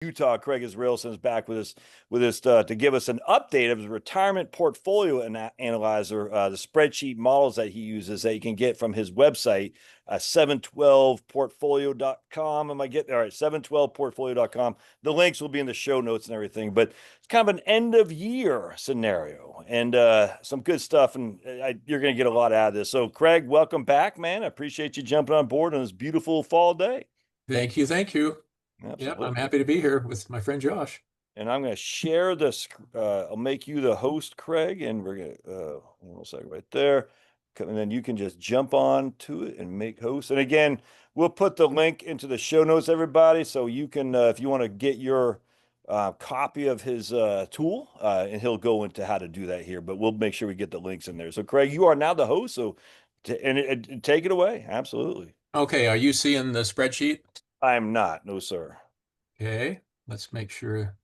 Utah. Craig Israelsen is back with us to give us an update of his retirement portfolio analyzer, the spreadsheet models that he uses that you can get from his website, 712portfolio.com. Am I getting all right? 712portfolio.com. The links will be in the show notes and everything, but it's kind of an end of year scenario and some good stuff. And you're going to get a lot out of this. So, Craig, welcome back, man. I appreciate you jumping on board on this beautiful fall day. Thank you. Thank you. Yep, Absolutely. I'm happy to be here with my friend Josh. And I'm going to share this. I'll make you the host, Craig, and we're going to, one second right there. And then you can just jump on to it and make host. And again, we'll put the link into the show notes, everybody. So you can, if you want to get your copy of his tool, and he'll go into how to do that here, but we'll make sure we get the links in there. So Craig, you are now the host. So, and take it away. Absolutely. Okay, are you seeing the spreadsheet? I am not. No, sir. Okay, let's make sure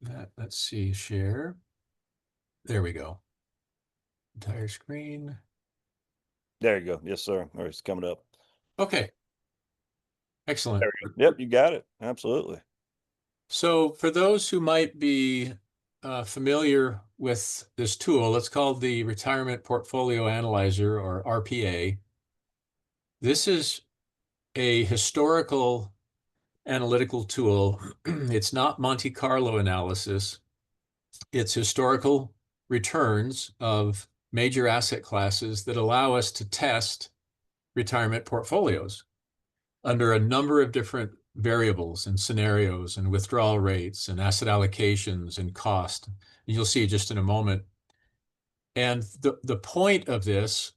that, let's see, share. There we go. Entire screen. There you go. Yes, sir. All right, it's coming up. Okay. Excellent. There we go. Yep, you got it. Absolutely. So for those who might be familiar with this tool, it's called the Retirement Portfolio Analyzer, or RPA. This is a historical analytical tool. It's not Monte Carlo analysis. It's historical returns of major asset classes that allow us to test retirement portfolios under a number of different variables and scenarios and withdrawal rates and asset allocations and cost. And you'll see just in a moment. And the point of this,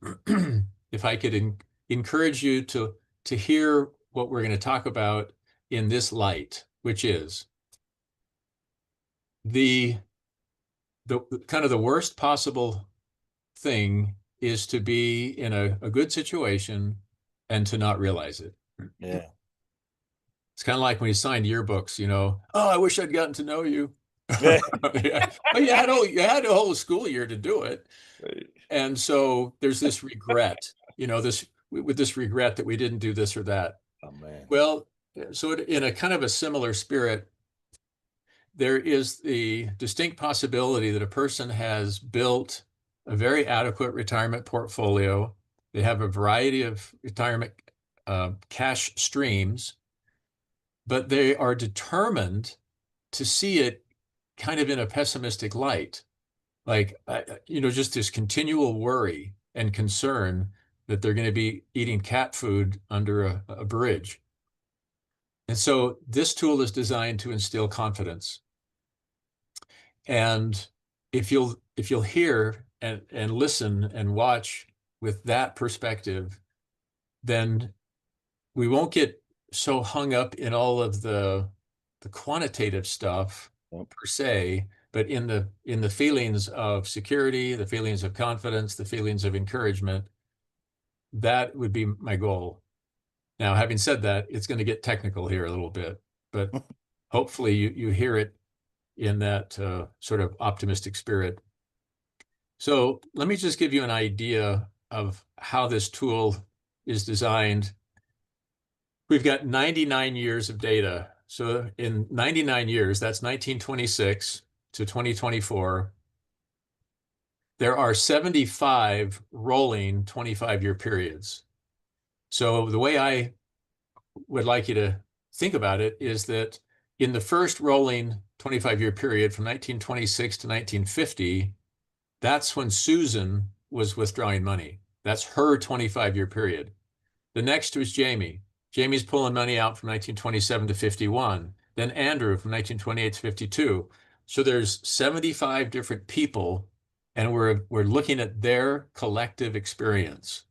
if I could encourage you to hear what we're going to talk about in this light, which is the kind of the worst possible thing is to be in a good situation and to not realize it. Yeah. It's kind of like when you signed yearbooks, you know, oh, I wish I'd gotten to know you. Yeah. But you had a whole school year to do it. Right. And so there's this regret, you know, with this regret that we didn't do this or that. Oh, man. Well, so in a kind of a similar spirit, there is the distinct possibility that a person has built a very adequate retirement portfolio. They have a variety of retirement cash streams, but they are determined to see it kind of in a pessimistic light. Like, you know, just this continual worry and concern that they're going to be eating cat food under a bridge. And so this tool is designed to instill confidence. And if you'll hear and listen and watch with that perspective, then we won't get so hung up in all of the quantitative stuff per se, but in the feelings of security, the feelings of confidence, the feelings of encouragement. That would be my goal. Now, having said that, it's going to get technical here a little bit, but hopefully you hear it in that sort of optimistic spirit. So let me just give you an idea of how this tool is designed. We've got 99 years of data. So in 99 years, that's 1926 to 2024, there are 75 rolling 25-year periods. So the way I would like you to think about it is that in the first rolling 25-year period from 1926 to 1950, that's when Susan was withdrawing money. That's her 25-year period. The next was Jamie. Jamie's pulling money out from 1927 to 51. Then Andrew from 1928 to 52. So there's 75 different people, and we're looking at their collective experience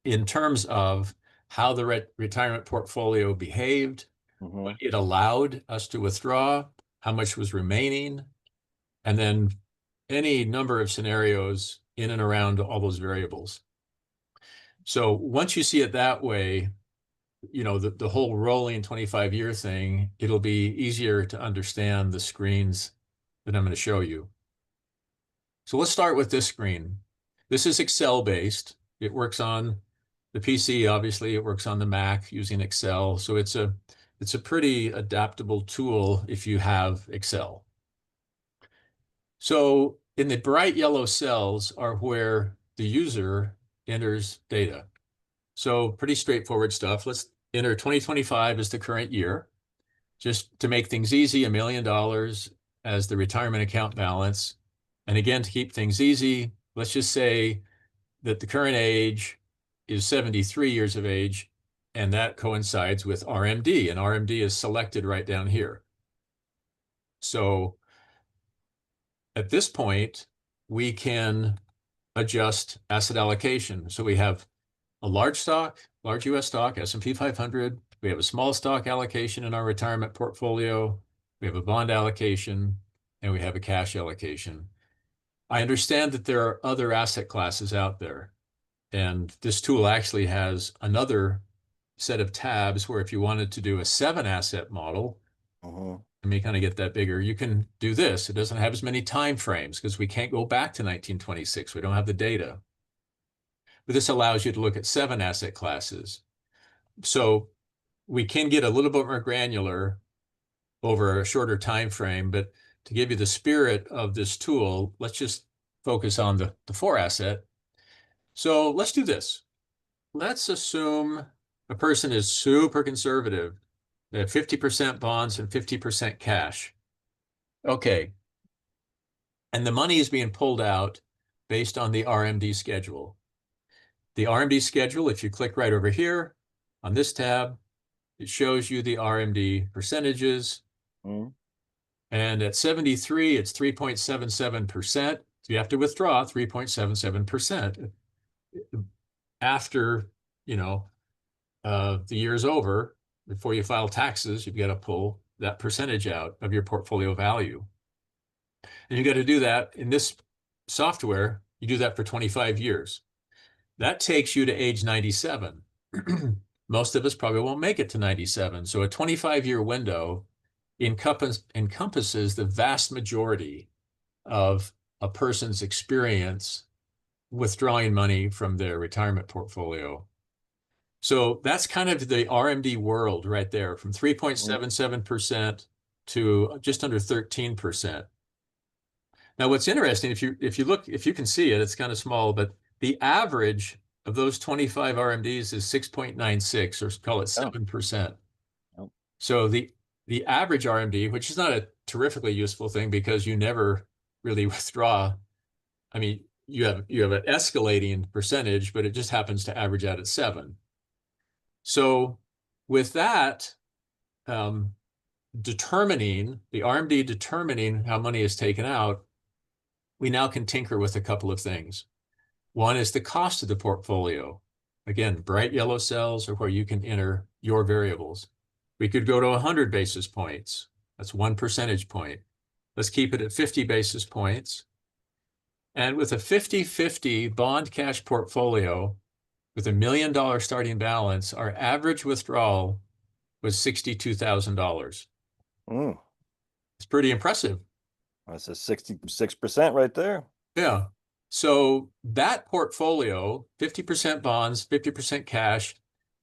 in terms of how the retirement portfolio behaved, what it allowed us to withdraw, how much was remaining, and then any number of scenarios in and around all those variables. So once you see it that way, you know, the whole rolling 25-year thing, it'll be easier to understand the screens that I'm going to show you. So let's start with this screen. This is Excel based. It works on the PC, obviously. It works on the Mac using Excel. So it's a It's a pretty adaptable tool if you have Excel. So in the bright yellow cells are where the user enters data. So pretty straightforward stuff. Let's enter 2025 as the current year. Just to make things easy, $1 million as the retirement account balance. And again, to keep things easy, let's just say that the current age is 73 years of age, and that coincides with RMD, and RMD is selected right down here. So at this point, we can adjust asset allocation. So we have a large stock, large US stock, S&P 500. We have a small stock allocation in our retirement portfolio. We have a bond allocation, and we have a cash allocation. I understand that there are other asset classes out there. And this tool actually has another set of tabs where if you wanted to do a 7-asset model, let me kind of get that bigger, you can do this. It doesn't have as many time frames because we can't go back to 1926. We don't have the data. But this allows you to look at 7 asset classes. So we can get a little bit more granular over a shorter time frame, but to give you the spirit of this tool, let's just focus on the 4-asset. So let's do this. Let's assume a person is super conservative. They have 50% bonds and 50% cash. Okay. And the money is being pulled out based on the RMD schedule. The RMD schedule, if you click right over here on this tab, it shows you the RMD percentages. And at 73, it's 3.77%. So you have to withdraw 3.77%. After, the year's over, before you file taxes, you've got to pull that percentage out of your portfolio value. And you got to do that in this software. You do that for 25 years. That takes you to age 97. Most of us probably won't make it to 97. So a 25-year window encompasses the vast majority of a person's experience withdrawing money from their retirement portfolio. So that's kind of the RMD world right there, from 3.77% to just under 13%. Now, what's interesting, if you look, if you can see it, it's kind of small, but the average of those 25 RMDs is 6.96, or call it 7%. Oh. So the average RMD, which is not a terrifically useful thing because you never really withdraw. I mean, you have an escalating percentage, but it just happens to average out at 7. So with that, determining the RMD, determining how money is taken out, we now can tinker with a couple of things. One is the cost of the portfolio. Again, bright yellow cells are where you can enter your variables. We could go to 100 basis points. That's 1 percentage point. Let's keep it at 50 basis points. And with a 50-50 bond cash portfolio, with $1 million starting balance, our average withdrawal was $62,000. It's pretty impressive. That's a 66% right there. Yeah. So that portfolio, 50% bonds, 50% cash,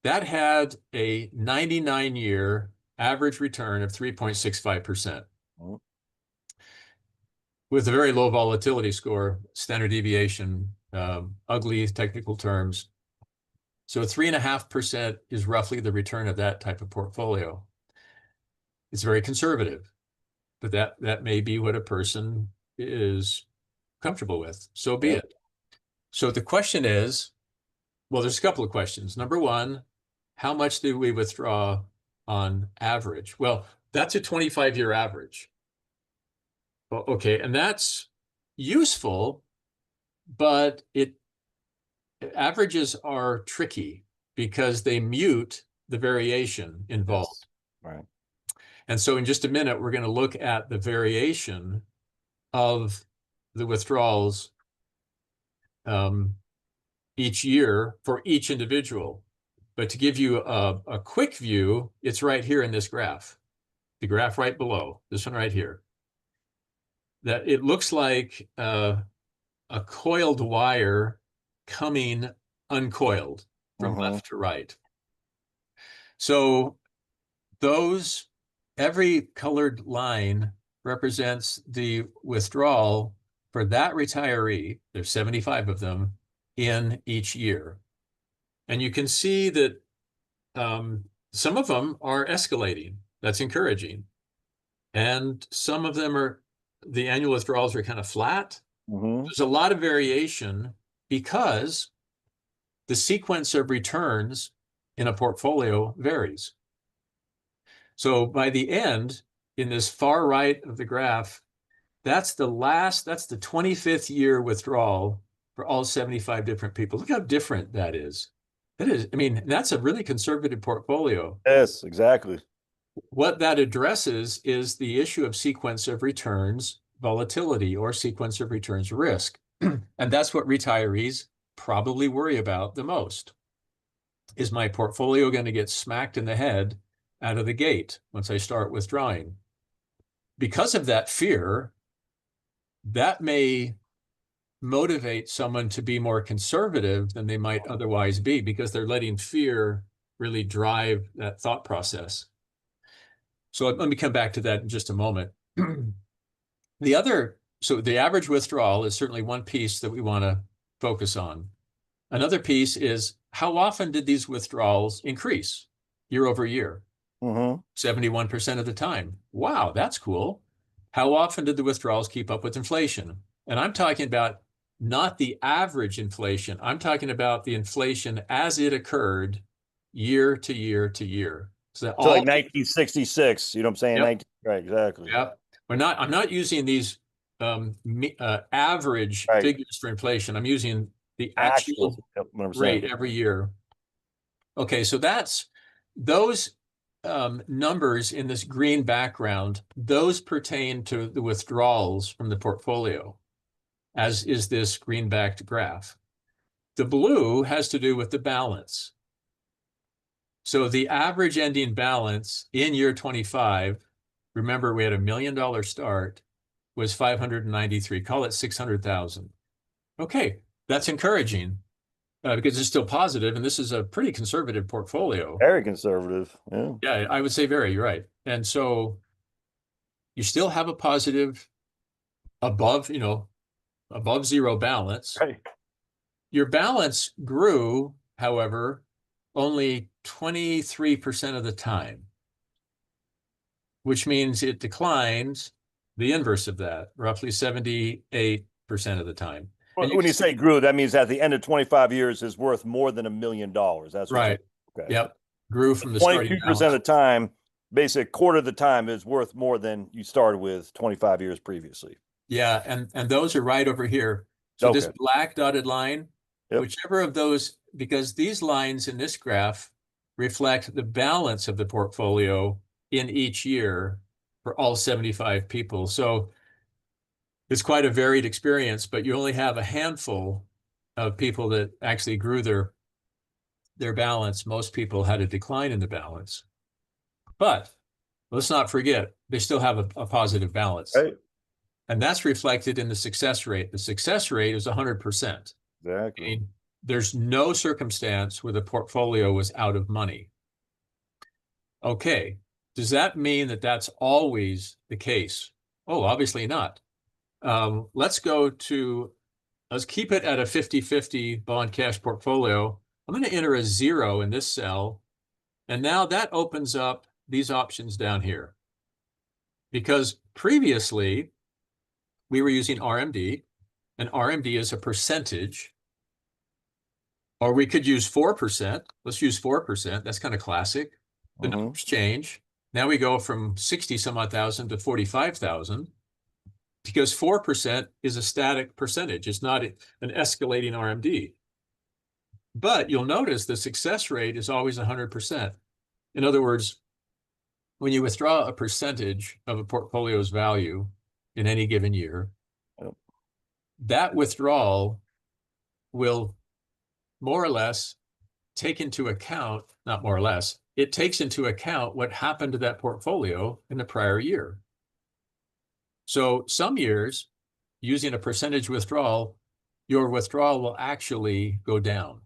that had a 99-year average return of 3.65%. With a very low volatility score, standard deviation, ugly technical terms. So 3.5% is roughly the return of that type of portfolio. It's very conservative, but that may be what a person is comfortable with. So be it. So the question is, well, there's a couple of questions. Number one, how much do we withdraw on average? Well, that's a 25-year average. Okay, and that's useful, but averages are tricky because they mute the variation involved. Yes. Right. And so in just a minute, we're going to look at the variation of the withdrawals each year for each individual. But to give you a quick view, it's right here in this graph, the graph right below, this one right here. That it looks like a coiled wire coming uncoiled from left to right. So those, every colored line represents the withdrawal for that retiree, there's 75 of them, in each year. And you can see that some of them are escalating. That's encouraging. And some of them are, the annual withdrawals are kind of flat. Mm-hmm. There's a lot of variation because the sequence of returns in a portfolio varies. So by the end, in this far right of the graph, that's the 25th year withdrawal for all 75 different people. Look how different that is. That is, I mean, that's a really conservative portfolio. Yes, exactly. What that addresses is the issue of sequence of returns volatility or sequence of returns risk. And that's what retirees probably worry about the most. Is my portfolio going to get smacked in the head out of the gate once I start withdrawing? Because of that fear, that may motivate someone to be more conservative than they might otherwise be because they're letting fear really drive that thought process. So let me come back to that in just a moment. So the average withdrawal is certainly one piece that we want to focus on. Another piece is how often did these withdrawals increase year over year? 71% of the time. Wow, that's cool. How often did the withdrawals keep up with inflation? And I'm talking about not the average inflation. I'm talking about the inflation as it occurred year to year to year. So So like 1966, you know what I'm saying? Yep. Right, exactly. Yep. I'm not using these average Right. figures for inflation. I'm using the Actual, actual yep, 100%. rate every year. Okay, so that's those numbers in this green background, those pertain to the withdrawals from the portfolio, as is this green-backed graph. The blue has to do with the balance. So the average ending balance in year 25, remember we had $1 million start, was 593, call it 600,000. Okay, that's encouraging because it's still positive, and this is a pretty conservative portfolio. Very conservative. Yeah. Yeah, I would say very, you're right. And so you still have a positive above, above zero balance. Right. Your balance grew, however, only 23% of the time, which means it declines the inverse of that, roughly 78% of the time. And When you say grew, that means at the end of 25 years is worth more than $1 million. That's what right. Okay. Yep. Grew from the starting 22% balance. of the time, basically a quarter of the time is worth more than you started with 25 years previously. Yeah, and those are right over here. So this black dotted line, whichever of those, because these lines in this graph reflect the balance of the portfolio in each year for all 75 people. So it's quite a varied experience, but you only have a handful of people that actually grew their balance. Most people had a decline in the balance. But let's not forget, they still have a positive balance. Right. And that's reflected in the success rate. The success rate is 100%. Exactly. I mean, there's no circumstance where the portfolio was out of money. Okay, does that mean that that's always the case? Oh, obviously not. Let's keep it at a 50-50 bond cash portfolio. I'm going to enter a 0 in this cell. And now that opens up these options down here. Because previously, we were using RMD, and RMD is a percentage. Or we could use 4%. Let's use 4%. That's kind of classic. The numbers change. Now we go from 60 some odd thousand to 45,000 because 4% is a static percentage. It's not an escalating RMD. But you'll notice the success rate is always 100%. In other words, when you withdraw a percentage of a portfolio's value in any given year, that withdrawal will more or less take into account, not more or less, it takes into account what happened to that portfolio in the prior year. So some years, using a percentage withdrawal, your withdrawal will actually go down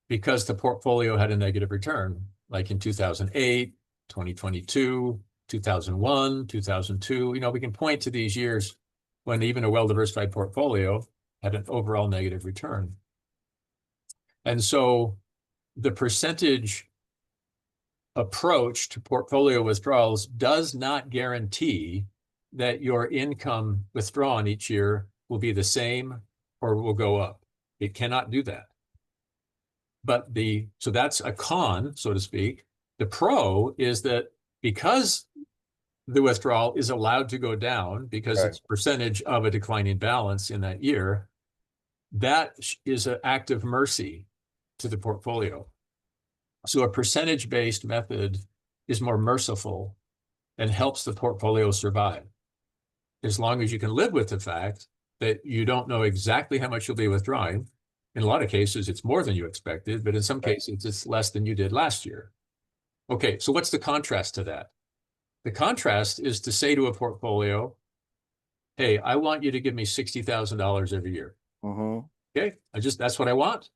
because the portfolio had a negative return, like in 2008, 2022, 2001, 2002. We can point to these years when even a well-diversified portfolio had an overall negative return. And so the percentage approach to portfolio withdrawals does not guarantee that your income withdrawn each year will be the same or will go up. It cannot do that. But so that's a con, so to speak. The pro is that because the withdrawal is allowed to go down because it's a percentage of a declining balance in that year, that is an act of mercy to the portfolio. So a percentage-based method is more merciful and helps the portfolio survive, as long as you can live with the fact that you don't know exactly how much you'll be withdrawing. In a lot of cases, it's more than you expected, but in some cases, it's less than you did last year. Okay, so what's the contrast to that? The contrast is to say to a portfolio, hey, I want you to give me $60,000 every year. Okay, that's what I want.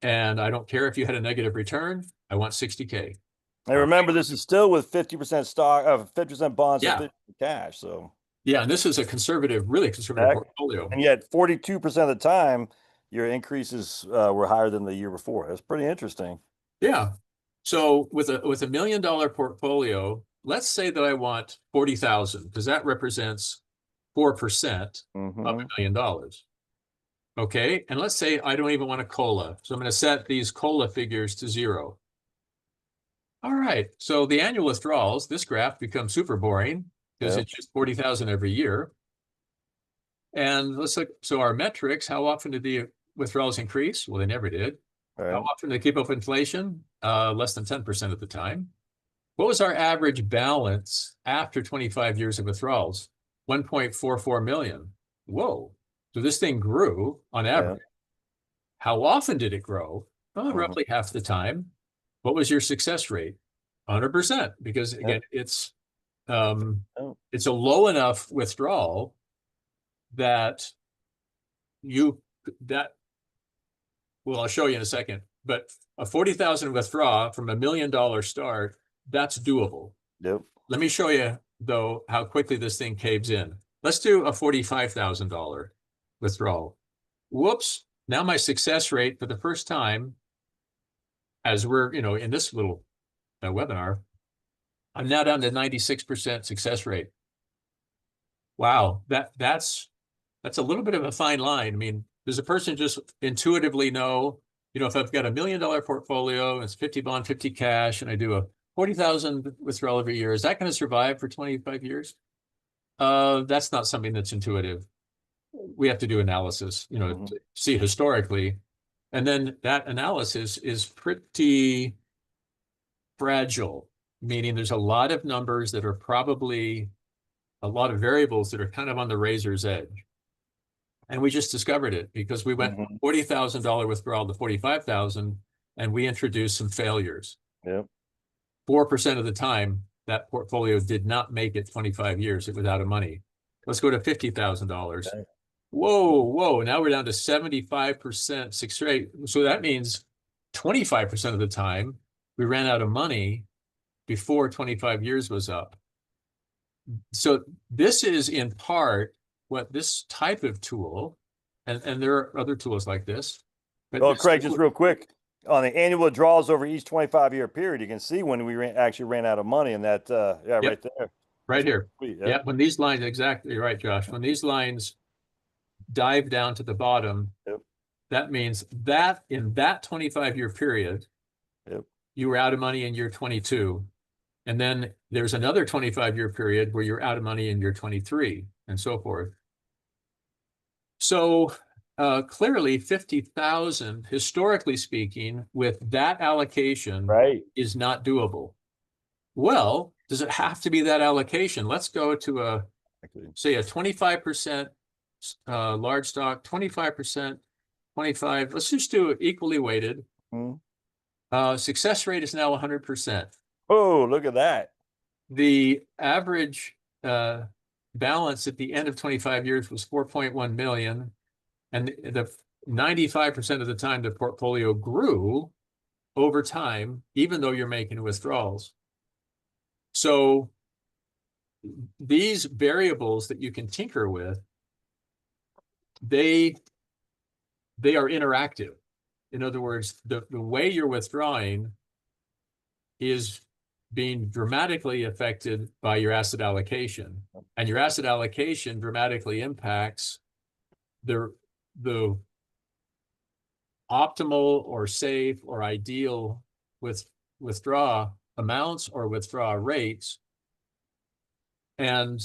And I don't care if you had a negative return. I want 60K. And remember, this is still with 50% stock, 50% bonds, and 50% cash. So yeah, and this is a conservative, really conservative portfolio. And yet 42% of the time, your increases were higher than the year before. That's pretty interesting. Yeah. So with a $1 million portfolio, let's say that I want 40,000, because that represents 4% of $1 million. Okay, and let's say I don't even want a COLA. So I'm going to set these COLA figures to 0. All right, so the annual withdrawals, this graph becomes super boring because it's just 40,000 every year. And let's look, so our metrics, how often did the withdrawals increase? Well, they never did. How often did they keep up with inflation? Less than 10% of the time. What was our average balance after 25 years of withdrawals? 1.44 million. Whoa. So this thing grew on average. How often did it grow? Well, roughly half the time. What was your success rate? 100%, because again, it's a low enough withdrawal that well, I'll show you in a second, but a 40,000 withdraw from $1 million start, that's doable. Let me show you though how quickly this thing caves in. Let's do a $45,000 withdrawal. Whoops. Now my success rate for the first time, as we're, in this little webinar, I'm now down to 96% success rate. Wow, that's a little bit of a fine line. I mean, does a person just intuitively know, if I've got $1 million portfolio, it's 50 bond, 50 cash, and I do a 40,000 withdrawal every year, is that going to survive for 25 years? That's not something that's intuitive. We have to do analysis, to see historically. And then that analysis is pretty fragile, meaning there's a lot of numbers that are probably a lot of variables that are kind of on the razor's edge. And we just discovered it because we went from $40,000 withdrawal to 45,000, and we introduced some failures. 4% of the time, that portfolio did not make it 25 years. It was out of money. Let's go to $50,000. Whoa, now we're down to 75% success rate. So that means 25% of the time, we ran out of money before 25 years was up. So this is in part what this type of tool, and there are other tools like this. Well, Craig, just real quick, on the annual withdrawals over each 25-year period, you can see when we actually ran out of money, and that, right there. Right here. Yeah, when these lines, exactly right, Josh. When these lines dive down to the bottom, that means that in that 25-year period, you were out of money in year 22. And then there's another 25-year period where you're out of money in year 23 and so forth. So clearly 50,000, historically speaking, with that allocation is not doable. Well, does it have to be that allocation? Let's go to say a 25% large stock, 25%, 25. Let's just do it equally weighted. Success rate is now 100%. Oh, look at that. The average balance at the end of 25 years was 4.1 million. And the 95% of the time, the portfolio grew over time, even though you're making withdrawals. So these variables that you can tinker with, they are interactive. In other words, the way you're withdrawing is being dramatically affected by your asset allocation. And your asset allocation dramatically impacts the optimal or safe or ideal withdraw amounts or withdraw rates. And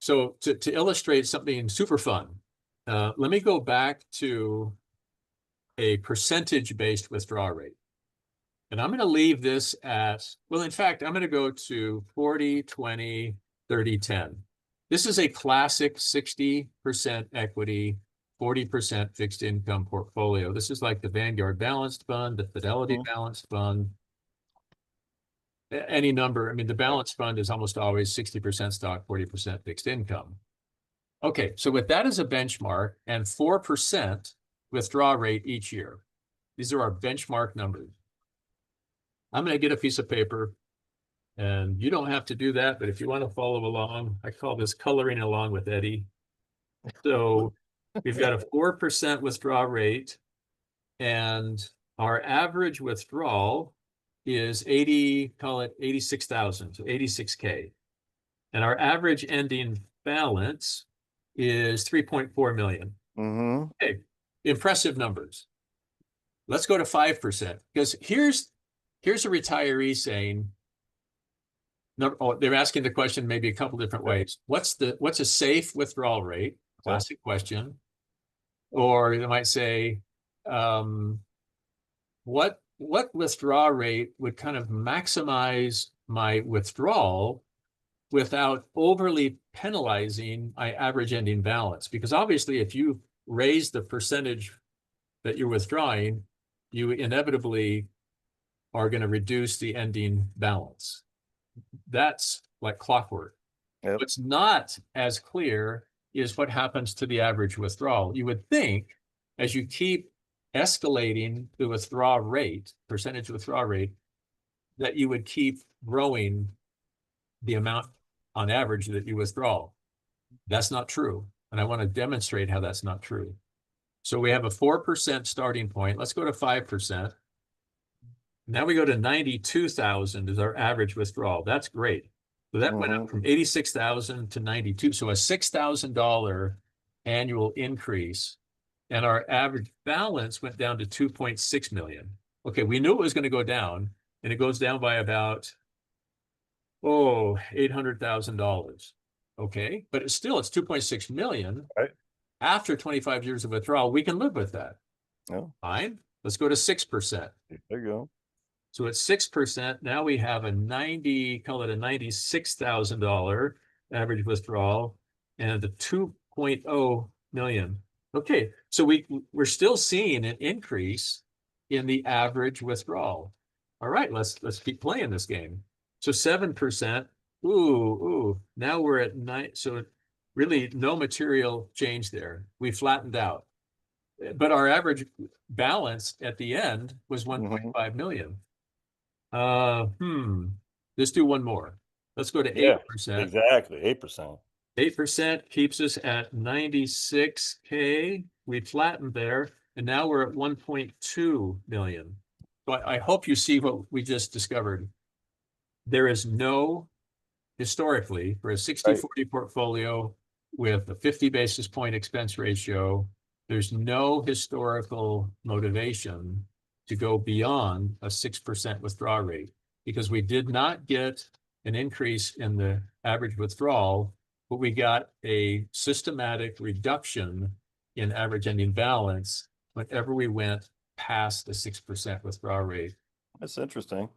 so to illustrate something super fun, let me go back to a percentage-based withdrawal rate. And I'm going to leave this at, well, in fact, I'm going to go to 40, 20, 30, 10. This is a classic 60% equity, 40% fixed income portfolio. This is like the Vanguard Balanced Fund, the Fidelity Balanced Fund, any number. I mean, the Balanced Fund is almost always 60% stock, 40% fixed income. Okay, so with that as a benchmark and 4% withdrawal rate each year, these are our benchmark numbers. I'm going to get a piece of paper, and you don't have to do that, but if you want to follow along, I call this coloring along with Eddie. So we've got a 4% withdrawal rate, and our average withdrawal is 80, call it 86,000, so 86K. And our average ending balance is 3.4 million. Okay, impressive numbers. Let's go to 5%, because here's a retiree saying, no, oh, they're asking the question maybe a couple different ways. What's a safe withdrawal rate? Classic question. Or they might say, what withdrawal rate would kind of maximize my withdrawal without overly penalizing my average ending balance? Because obviously, if you raise the percentage that you're withdrawing, you inevitably are going to reduce the ending balance. That's like clockwork. Yep. What's not as clear is what happens to the average withdrawal. You would think as you keep escalating the withdrawal rate, percentage withdrawal rate, that you would keep growing the amount on average that you withdraw. That's not true. And I want to demonstrate how that's not true. So we have a 4% starting point. Let's go to 5%. Now we go to 92,000 is our average withdrawal. That's great. So that went up from 86,000 to 92. So a $6,000 annual increase. And our average balance went down to 2.6 million. Okay, we knew it was going to go down, and it goes down by about, $800,000. Okay, but it's 2.6 million. Right. After 25 years of withdrawal, we can live with that. Oh. Fine. Let's go to 6%. There you go. So at 6%, now we have call it a $96,000 average withdrawal and a 2.0 million. Okay, so we're still seeing an increase in the average withdrawal. All right, let's keep playing this game. So 7%, now we're at 9. So really no material change there. We flattened out. But our average balance at the end was 1.5 million. Let's do one more. Let's go to 8%. Exactly, 8%. 8% keeps us at 96K. We flattened there, and now we're at 1.2 million. So I hope you see what we just discovered. There is no, historically, for a 60-40 portfolio with a 50 basis point expense ratio, there's no historical motivation to go beyond a 6% withdrawal rate, because we did not get an increase in the average withdrawal, but we got a systematic reduction in average ending balance whenever we went past the 6% withdrawal rate. That's interesting.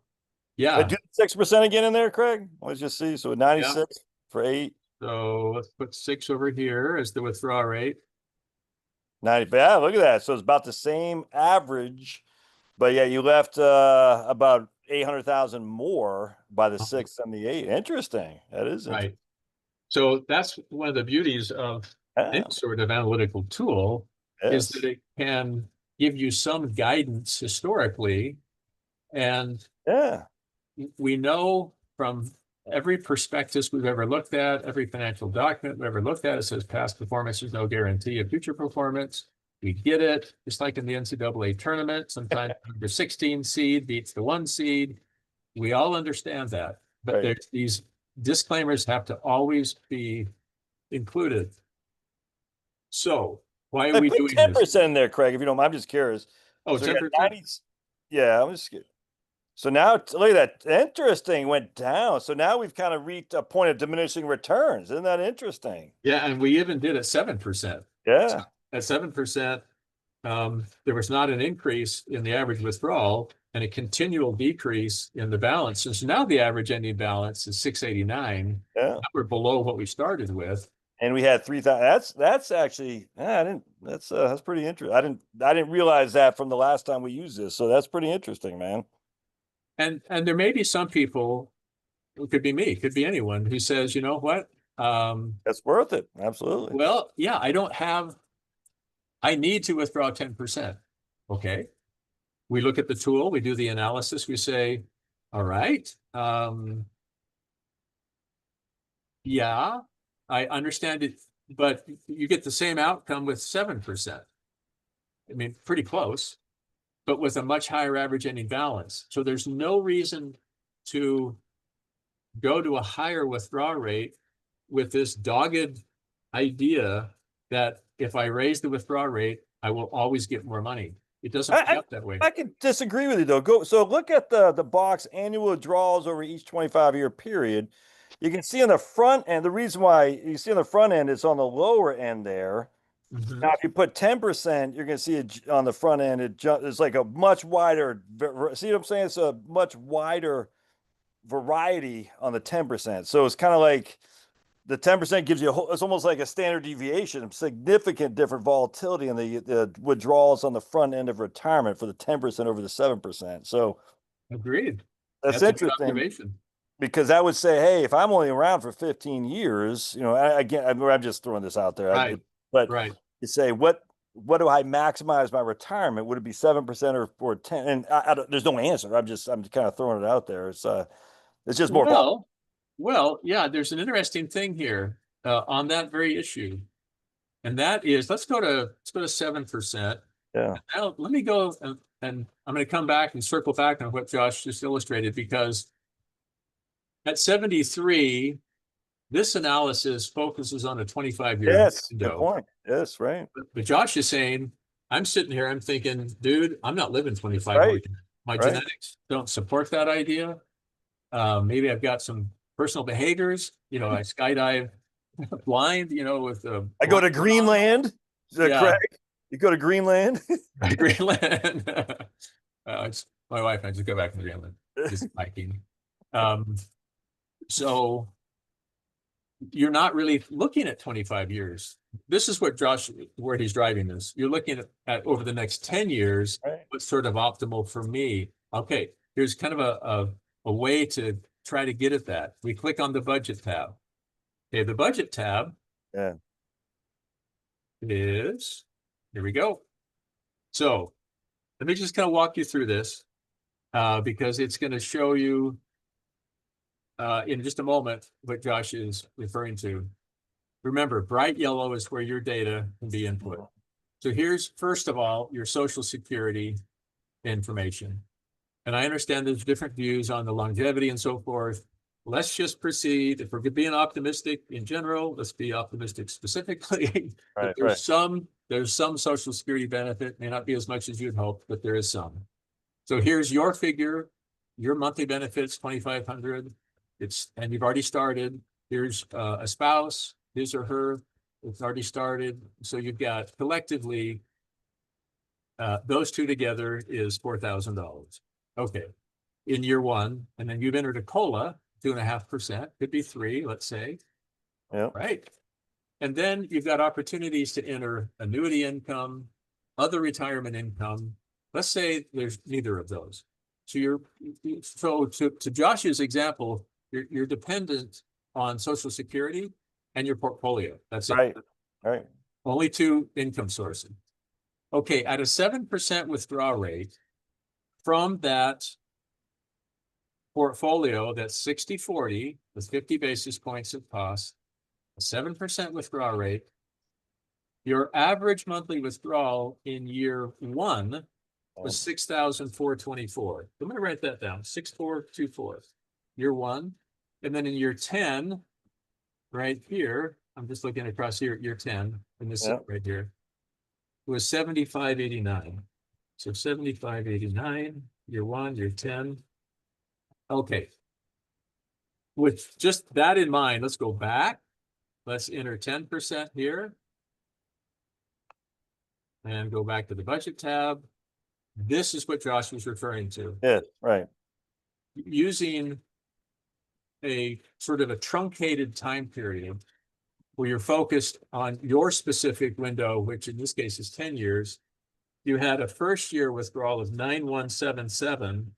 Yeah. Do 6% again in there, Craig. Let's just see. So 96 for 8. So let's put 6 over here as the withdrawal rate. 90. Yeah, look at that. So it's about the same average, but yeah, you left about 800,000 more by the 6 and the 8. Interesting. That is interesting. Right. So that's one of the beauties of any sort of analytical tool, is that it can give you some guidance historically. And we know from every prospectus we've ever looked at, every financial document we've ever looked at, it says past performance is no guarantee of future performance. We get it. Just like in the NCAA tournament, sometimes the 16 seed beats the 1 seed. We all understand that, but Right. there's these disclaimers have to always be included. So why are I we put doing this? 10% in there, Craig, if you don't mind. I'm just curious. Oh, So we got 10%? 90. Yeah, I'm just so now look at that. Interesting, went down. So now we've kind of reached a point of diminishing returns. Isn't that interesting? Yeah, and we even did at 7%. Yeah. At 7%, there was not an increase in the average withdrawal and a continual decrease in the balance. So now the average ending balance is 689. Yeah. We're below what we started with. And we had 3,000. That's actually I didn't that's pretty interesting. I didn't realize that from the last time we used this. So that's pretty interesting, man. And there may be some people, it could be me, it could be anyone who says, you know what? That's worth it. Absolutely. Well, yeah, I need to withdraw 10%. Okay. We look at the tool, we do the analysis, we say, all right, yeah, I understand it, but you get the same outcome with 7%. I mean, pretty close, but with a much higher average ending balance. So there's no reason to go to a higher withdrawal rate with this dogged idea that if I raise the withdrawal rate, I will always get more money. It doesn't play I, out that way. I can disagree with you though. So look at the box annual withdrawals over each 25-year period. You can see on the front end, the reason why you see on the front end, it's on the lower end there. Now, if you put 10%, you're going to see it on the front end. It's like a much wider. See what I'm saying? It's a much wider variety on the 10%. So it's kind of like the 10% gives you it's almost like a standard deviation, significant different volatility in the withdrawals on the front end of retirement for the 10% over the 7%. So Agreed. that's That's a good interesting observation. because I would say, hey, if I'm only around for 15 years, again, I'm just throwing this out there, Right. but Right. you say, what do I maximize my retirement? Would it be 7% or 10? And there's no answer. I'm kind of throwing it out there. It's just more volatile. Well, yeah, there's an interesting thing here on that very issue. And that is, let's go to 7%. Yeah. Now, let me go and I'm going to come back and circle back on what Josh just illustrated, because at 73, this analysis focuses on a 25-year Yes. Good window. point. Yes. Right. But Josh is saying, I'm sitting here, I'm thinking, dude, I'm not living 25 more Right. years. My Right. genetics don't support that idea. Maybe I've got some personal behaviors. I skydive blind, with a I go to blindfold on. Greenland. Yeah, Craig, you go to Greenland. Greenland. My wife and I just go back to Greenland, just hiking. So you're not really looking at 25 years. This is what Josh, where he's driving this. You're looking at over the next 10 years, Right. what's sort of optimal for me. Okay, here's kind of a way to try to get at that. We click on the budget tab. Okay, the budget tab Yeah. is, here we go. So let me just kind of walk you through this because it's going to show you in just a moment what Josh is referring to. Remember, bright yellow is where your data can be input. So here's, first of all, your Social Security information. And I understand there's different views on the longevity and so forth. Let's just proceed. If we're being optimistic in general, let's be optimistic specifically. Right. There's some Social Security benefit, may not be as much as you'd hope, but there is some. So here's your figure, your monthly benefits, 2,500. And you've already started. Here's a spouse, his or her, it's already started. So you've got collectively, those two together is $4,000. Okay, in year one, and then you've entered a COLA, 2.5%, could be 3, let's say. Yeah. Right. And then you've got opportunities to enter annuity income, other retirement income. Let's say there's neither of those. So to Josh's example, you're dependent on Social Security and your portfolio. That's it. Right. Right. Only two income sources. Okay, at a 7% withdrawal rate from that portfolio that's 60-40 with 50 basis points of cost, a 7% withdrawal rate, your average monthly withdrawal in year one was 6,424. I'm going to write that down, 6,424, year one. And then in year 10, right here, I'm just looking across here, year 10, in this right here, it was 75.89. So 75.89, year one, year 10. Okay. With just that in mind, let's go back. Let's enter 10% here. And go back to the budget tab. This is what Josh was referring to. Yeah, right. Using a sort of a truncated time period where you're focused on your specific window, which in this case is 10 years, you had a first year withdrawal of 9,177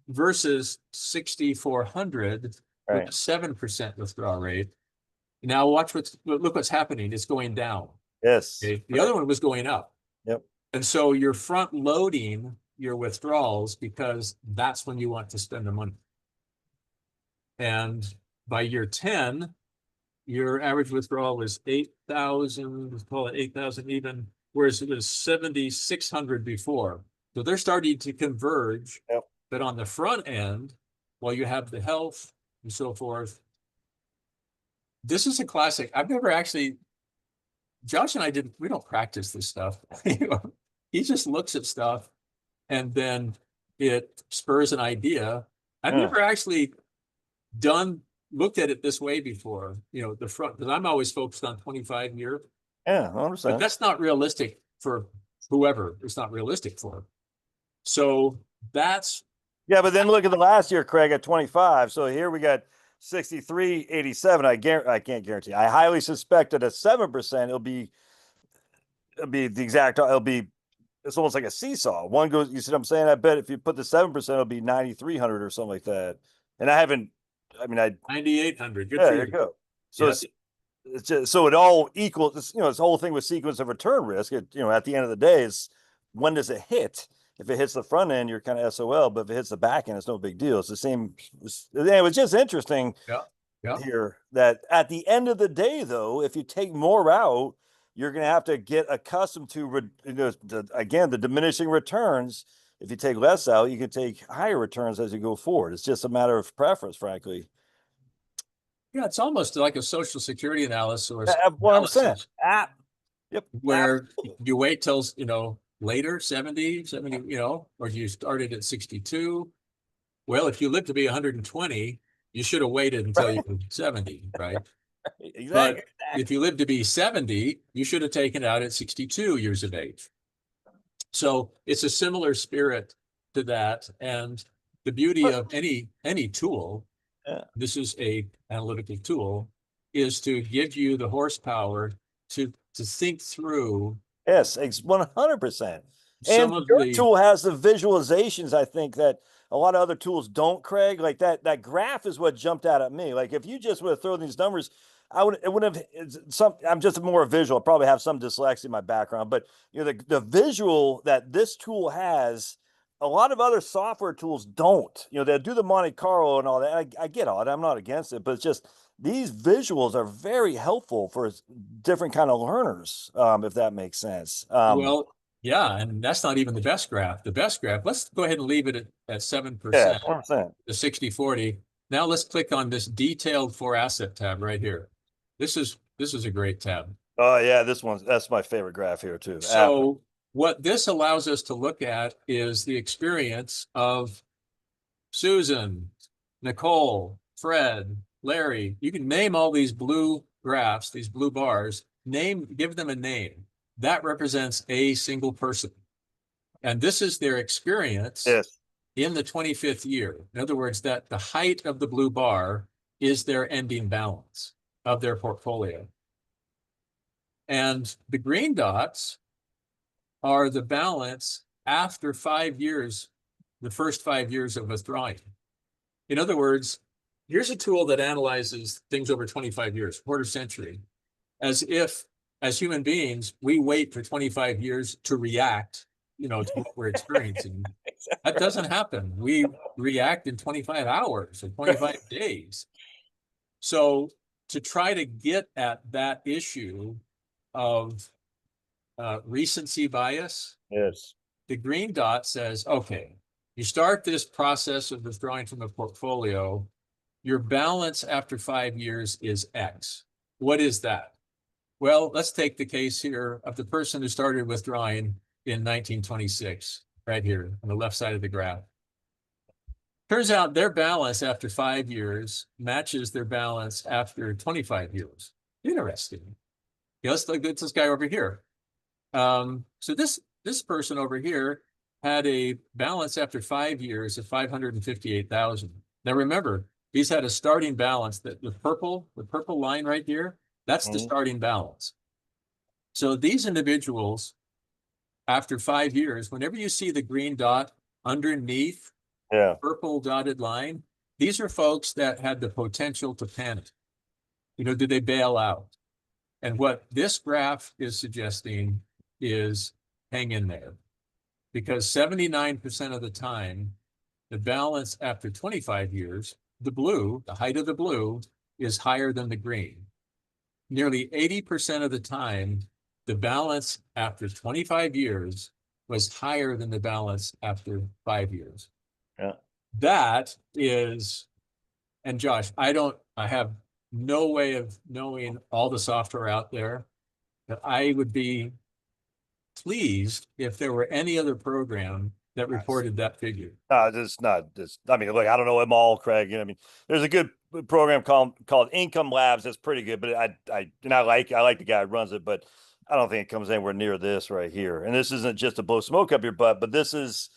versus 6,400 with a 7% withdrawal rate. Now look what's happening. It's going down. Yes. Okay? The other one was going up. Yep. And so you're front loading your withdrawals because that's when you want to spend the money. And by year 10, your average withdrawal was 8,000, let's call it 8,000 even, whereas it was 7,600 before. So they're starting to converge. Yep. But on the front end, while you have the health and so forth, this is a classic. I've never actually, Josh and I we don't practice this stuff. He just looks at stuff and then it spurs an idea. I've never actually looked at it this way before, the front, because I'm always focused on 25-year. Yeah, I understand. But that's not realistic for whoever it's not realistic for. So that's. Yeah, but then look at the last year, Craig, at 25. So here we got 63.87. I can't guarantee. I highly suspect that at 7%, it'll be the exact, it's almost like a seesaw. One goes, you see what I'm saying? I bet if you put the 7%, it'll be 9,300 or something like that. And 9,800. Good yeah, for there you. you go. So it's just, so it all equals, this whole thing with sequence of return risk, at the end of the day is when does it hit? If it hits the front end, you're kind of SOL, but if it hits the back end, it's no big deal. It's the same. It was just interesting here that at the end of the day, though, if you take more out, you're going to have to get accustomed to, again, the diminishing returns. If you take less out, you can take higher returns as you go forward. It's just a matter of preference, frankly. Yeah, it's almost like a Social Security analysis or what I'm saying. Yep. Where you wait till, later, 70, or you started at 62. Well, if you live to be 120, you should have waited until you were 70, right? Exactly. But if you live to be 70, you should have taken it out at 62 years of age. So it's a similar spirit to that. And the beauty of any tool, this is a analytical tool, is to give you the horsepower to think through. Yes, 100%. And your tool has the visualizations, I think, that a lot of other tools don't, Craig. Like that graph is what jumped out at me. Like if you just would have thrown these numbers, it wouldn't have I'm just more visual. I probably have some dyslexia in my background, but the visual that this tool has, a lot of other software tools don't. They do the Monte Carlo and all that. I get all that. I'm not against it, but it's just these visuals are very helpful for different kind of learners, if that makes sense. Well, yeah, and that's not even the best graph. The best graph, let's go ahead and leave it at 7%, yeah, 100%. The 60-40. Now let's click on this detailed for asset tab right here. This is a great tab. Oh yeah, that's my favorite graph here too. So what this allows us to look at is the experience of Susan, Nicole, Fred, Larry. You can name all these blue graphs, these blue bars, give them a name. That represents a single person. And this is their experience in the 25th year. In other words, that the height of the blue bar is their ending balance of their portfolio. And the green dots are the balance after 5 years, the first 5 years of withdrawing. In other words, here's a tool that analyzes things over 25 years, quarter century, as if, as human beings, we wait for 25 years to react to what we're experiencing. That Exactly. doesn't happen. We react in 25 hours or 25 days. So to try to get at that issue of recency bias, Yes. the green dot says, okay, you start this process of withdrawing from a portfolio, your balance after 5 years is X. What is that? Well, let's take the case here of the person who started withdrawing in 1926, right here on the left side of the graph. Turns out their balance after 5 years matches their balance after 25 years. Interesting. Yeah, let's look at this guy over here. So this person over here had a balance after 5 years of 558,000. Now remember, he's had a starting balance that the purple line right here, that's the Mhm. starting balance. So these individuals, after 5 years, whenever you see the green dot underneath Yeah. purple dotted line, these are folks that had the potential to panic. Did they bail out? And what this graph is suggesting is hang in there, because 79% of the time, the balance after 25 years, the height of the blue, is higher than the green. Nearly 80% of the time, the balance after 25 years was higher than the balance after 5 years. Yeah. That is, and Josh, I have no way of knowing all the software out there, but I would be pleased if there were any other program that reported that figure. It's not this. I mean, look, I don't know them all, Craig. I mean, there's a good program called Income Labs that's pretty good, but I like the guy who runs it, but I don't think it comes anywhere near this right here. And this isn't just to blow smoke up your butt, but this is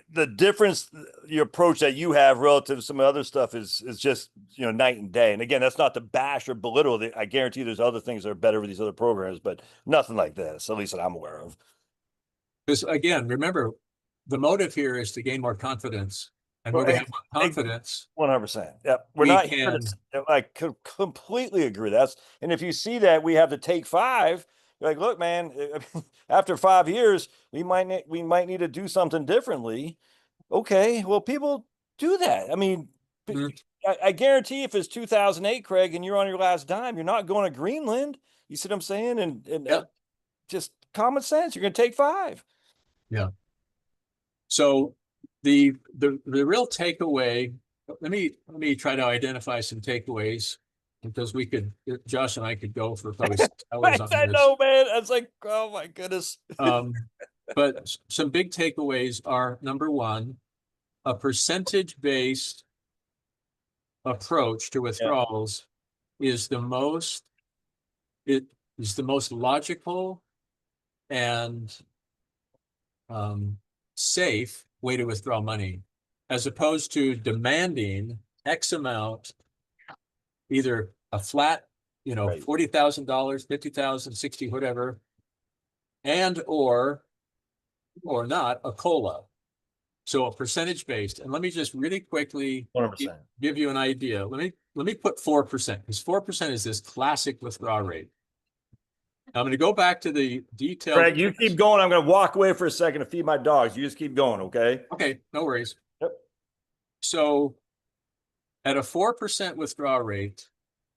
the difference. Your approach that you have relative to some other stuff is just night and day. And again, that's not to bash or belittle. I guarantee there's other things that are better with these other programs, but nothing like this, at least that I'm aware of. Because again, remember, the motive here is to gain more confidence. And when Well, we have more confidence, 100%. Yep. We're we not here can, to, I could completely agree. And if you see that we have to take five, you're like, look, man, after 5 years, we might need to do something differently. Okay. Well, people do that. I mean, mm, I guarantee if it's 2008, Craig, and you're on your last dime, you're not going to Greenland. You see what I'm saying? And yeah, just common sense, you're going to take five. yeah. So the real takeaway, let me try to identify some takeaways, because Josh and I could go for probably 6 hours on I this. know, man. I was like, oh my goodness. But some big takeaways are: number one, a percentage-based approach to Yeah. withdrawals is the most it is the most logical and safe way to withdraw money, as opposed to demanding X amount, either a flat, Right. $40,000, 50,000, 60, whatever, and or not a COLA. So a percentage based. And let me just really quickly 100%. give you an idea. Let me put 4%, because 4% is this classic withdrawal rate. Now I'm going to go back to the detailed. Craig, you keep going. I'm going to walk away for a second to feed my dogs. You just keep going, okay? Okay, no worries. Yep. So at a 4% withdrawal rate,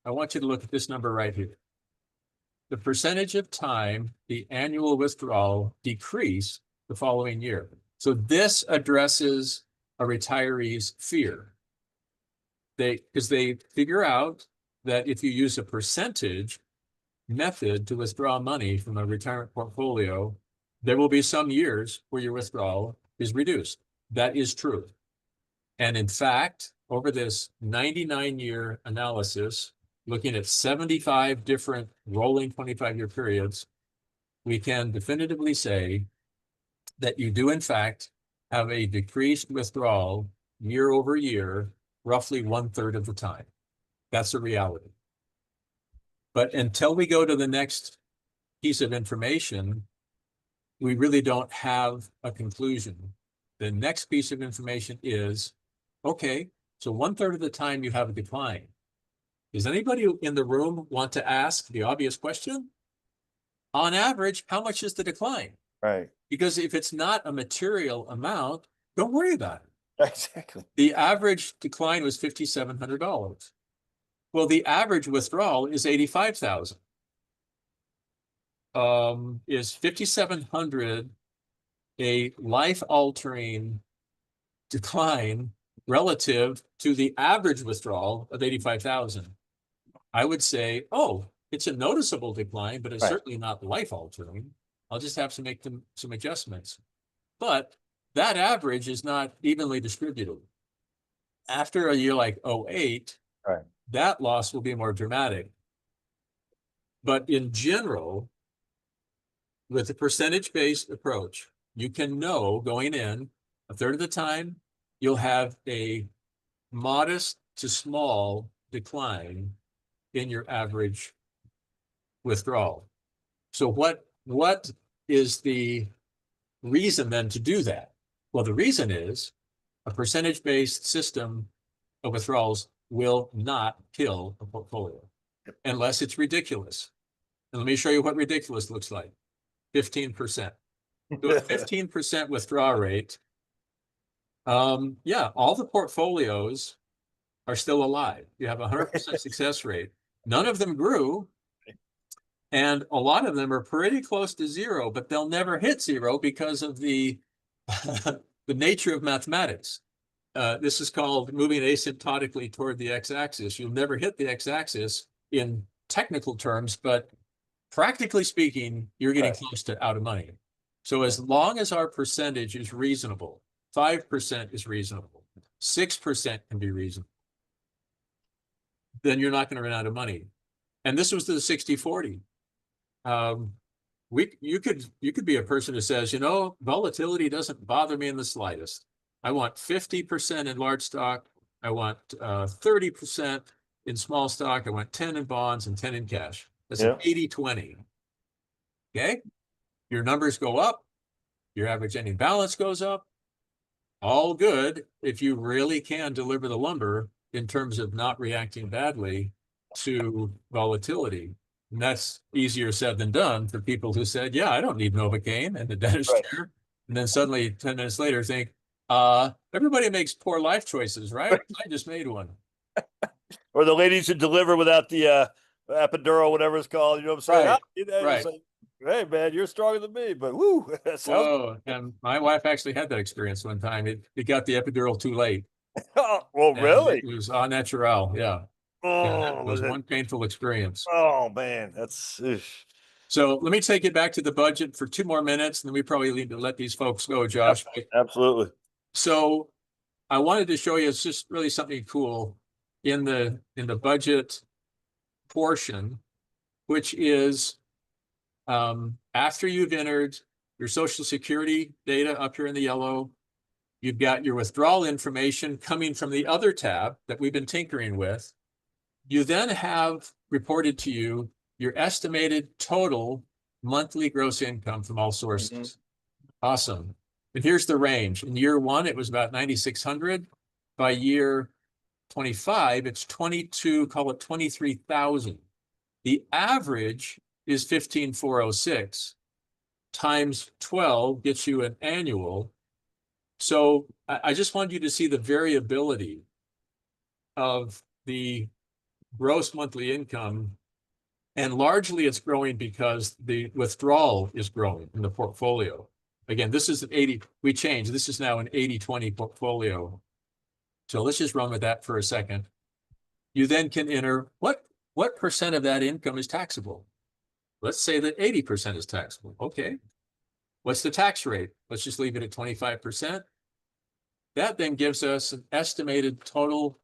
I want you to look at this number right here. The percentage of time the annual withdrawal decreased the following year. So this addresses a retiree's fear. Because they figure out that if you use a percentage method to withdraw money from a retirement portfolio, there will be some years where your withdrawal is reduced. That is true. And in fact, over this 99-year analysis, looking at 75 different rolling 25-year periods, we can definitively say that you do, in fact, have a decreased withdrawal year over year, roughly 1/3 of the time. That's a reality. But until we go to the next piece of information, we really don't have a conclusion. The next piece of information is, okay, so 1/3 of the time you have a decline. Does anybody in the room want to ask the obvious question? On average, how much is the decline? Right. Because if it's not a material amount, don't worry about it. Exactly. The average decline was $5,700. Well, the average withdrawal is 85,000. Is 5,700 a life-altering decline relative to the average withdrawal of 85,000? I would say, oh, it's a noticeable decline, but it's Right. certainly not life-altering. I'll just have to make some adjustments. But that average is not evenly distributed. After a year like '08, Right. that loss will be more dramatic. But in general, with a percentage-based approach, you can know going in a third of the time, you'll have a modest to small decline in your average withdrawal. So what is the reason then to do that? Well, the reason is a percentage-based system of withdrawals will not kill a portfolio unless it's ridiculous. And let me show you what ridiculous looks like. 15%. So a 15% withdrawal rate, yeah, all the portfolios are still alive. You have a 100% success rate. None of them grew, and a lot of them are pretty close to zero, but they'll never hit zero because of the the nature of mathematics. This is called moving asymptotically toward the x-axis. You'll never hit the x-axis in technical terms, but practically speaking, you're getting close to out of money. So as long as our percentage is reasonable, 5% is reasonable, 6% can be reasonable, then you're not going to run out of money. And this was the 60-40. You could be a person who says, you know, volatility doesn't bother me in the slightest. I want 50% in large stock. I want 30% in small stock. I want 10 in bonds and 10 in cash. That's an 80-20. Okay. Your numbers go up. Your average ending balance goes up. All good if you really can deliver the lumber in terms of not reacting badly to volatility. And that's easier said than done for people who said, yeah, I don't need Novocaine and the dentist chair. And then suddenly 10 minutes later think, everybody makes poor life choices, right? I just made one. Or the ladies who deliver without the epidural, whatever it's called. You know what I'm saying? Right. Like, hey, man, you're stronger than me, but woo, that sounds. Whoa. And my wife actually had that experience one time. It got the epidural too late. Well, really? It was au naturel. Yeah. Oh, It was one painful experience. Oh, man, that's. So let me take it back to the budget for 2 more minutes, and then we probably need to let these folks go, Josh. Absolutely. So I wanted to show you, it's just really something cool in the budget portion, which is after you've entered your Social Security data up here in the yellow, you've got your withdrawal information coming from the other tab that we've been tinkering with. You then have reported to you your estimated total monthly gross income from all sources. Awesome. And here's the range. In year 1, it was about 9,600. By year 25, it's 22, call it 23,000. The average is 15,406 times 12 gets you an annual. So I just wanted you to see the variability of the gross monthly income. And largely it's growing because the withdrawal is growing in the portfolio. Again, this is an 80, we changed. This is now an 80-20 portfolio. So let's just run with that for a second. You then can enter what percent of that income is taxable? Let's say that 80% is taxable. Okay. What's the tax rate? Let's just leave it at 25%. That then gives us an estimated total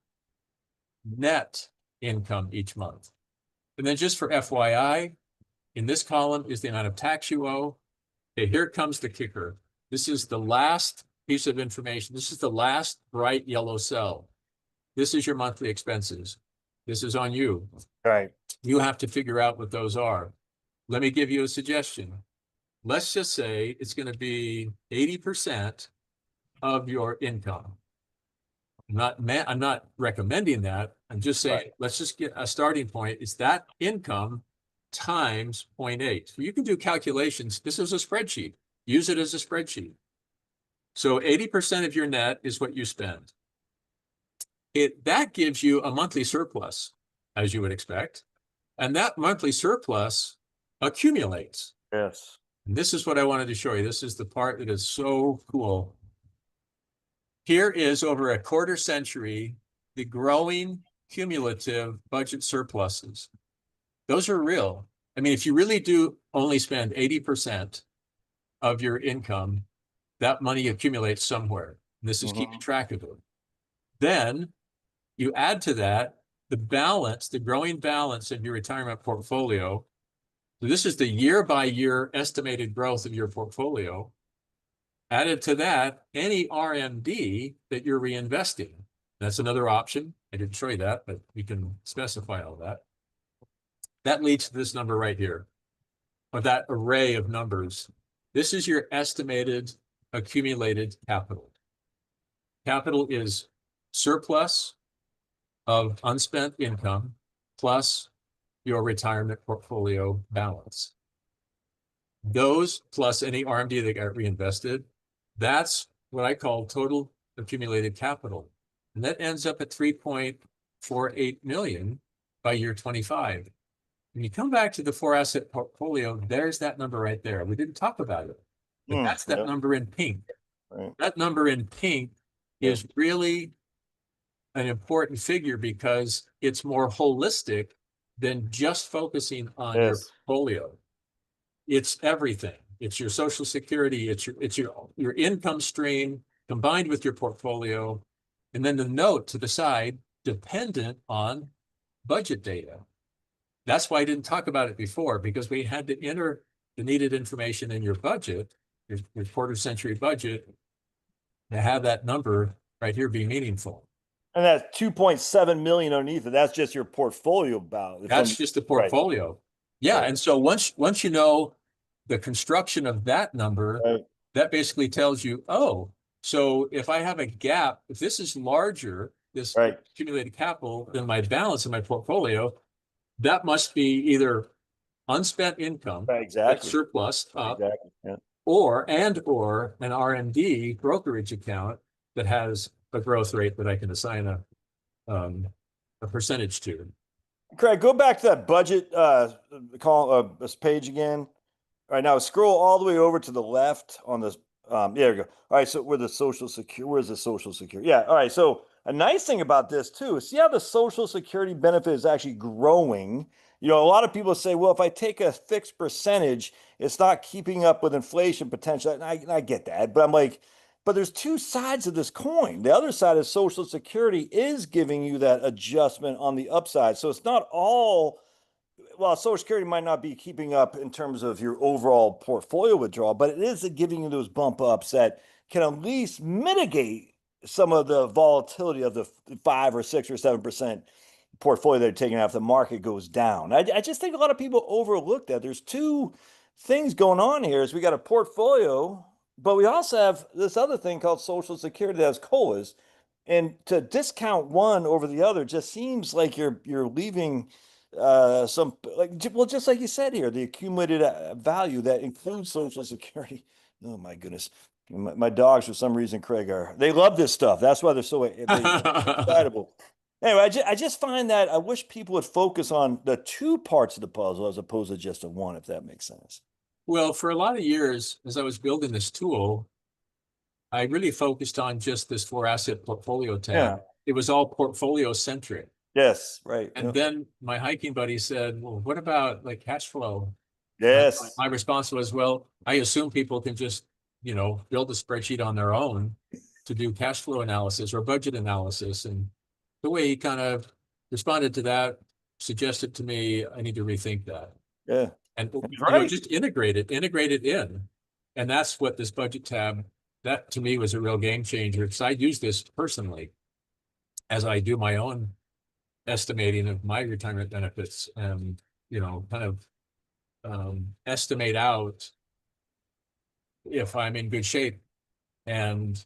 net income each month. And then just for FYI, in this column is the amount of tax you owe. Okay, here comes the kicker. This is the last piece of information. This is the last bright yellow cell. This is your monthly expenses. This is on you. Right. You have to figure out what those are. Let me give you a suggestion. Let's just say it's going to be 80% of your income. I'm not recommending that. I'm just saying, let's just get a starting point. It's that income times 0.8. So you can do calculations. This is a spreadsheet. use it as a spreadsheet. So 80% of your net is what you spend. That gives you a monthly surplus, as you would expect. And that monthly surplus accumulates. Yes. And this is what I wanted to show you. This is the part that is so cool. Here is over a quarter century, the growing cumulative budget surpluses. Those are real. I mean, if you really do only spend 80% of your income, that money accumulates somewhere. This is keeping track of it. Then you add to that the balance, the growing balance of your retirement portfolio. So this is the year by year estimated growth of your portfolio. Added to that, any RMD that you're reinvesting. That's another option. I didn't show you that, but we can specify all that. That leads to this number right here, or that array of numbers. This is your estimated accumulated capital. Capital is surplus of unspent income plus your retirement portfolio balance. Those plus any RMD that got reinvested, that's what I call total accumulated capital. And that ends up at 3.48 million by year 25. When you come back to the 4-asset portfolio, there's that number right there. We didn't talk about it, but that's that number in pink. Right. That number in pink is really an important figure because it's more holistic than just focusing on your portfolio. It's everything. It's your Social Security, it's your income stream combined with your portfolio, and then the note to the side dependent on budget data. That's why I didn't talk about it before, because we had to enter the needed information in your budget, your quarter century budget, to have that number right here be meaningful. And that's 2.7 million underneath it. That's just your portfolio balance. That's just the portfolio. Right. Yeah. Right. And so once you know the construction of that number, that basically tells you, oh, so if I have a gap, if this is larger, this accumulated capital than my balance in my portfolio, that must be either unspent income, that's surplus up, or an RMD brokerage account that has a growth rate that I can assign a percentage to. Craig, go back to that budget this page again. All right, now scroll all the way over to the left on this. There we go. All right, so where's the Social Security? Yeah, all right. So a nice thing about this too is see how the Social Security benefit is actually growing. You know, a lot of people say, well, if I take a fixed percentage, it's not keeping up with inflation potential. And I get that, but I'm like, but there's two sides of this coin. The other side is Social Security is giving you that adjustment on the upside. So it's not all, well, Social Security might not be keeping up in terms of your overall portfolio withdrawal, but it is giving you those bump ups that can at least mitigate some of the volatility of the 5 or 6 or 7% portfolio they're taking out if the market goes down. I just think a lot of people overlook that. There's two things going on here is we got a portfolio, but we also have this other thing called Social Security that has COLAs. And to discount one over the other just seems like you're leaving some, like, well, just like you said here, the accumulated value that includes Social Security. Oh my goodness. My dogs, for some reason, Craig, they love this stuff. That's why they're so excitable. Anyway, I just find that I wish people would focus on the two parts of the puzzle as opposed to just the one, if that makes sense. Well, for a lot of years, as I was building this tool, I really focused on just this 4-asset portfolio tab. Yeah. It was all portfolio centric. Yes, right. And then my hiking buddy said, well, what about like cash flow? Yes. My response was, well, I assume people can just, build a spreadsheet on their own to do cash flow analysis or budget analysis. And the way he kind of responded to that suggested to me, I need to rethink that. Yeah. And just integrate it in. And that's what this budget tab, that to me was a real game changer because I use this personally as I do my own estimating of my retirement benefits and, kind of estimate out if I'm in good shape. And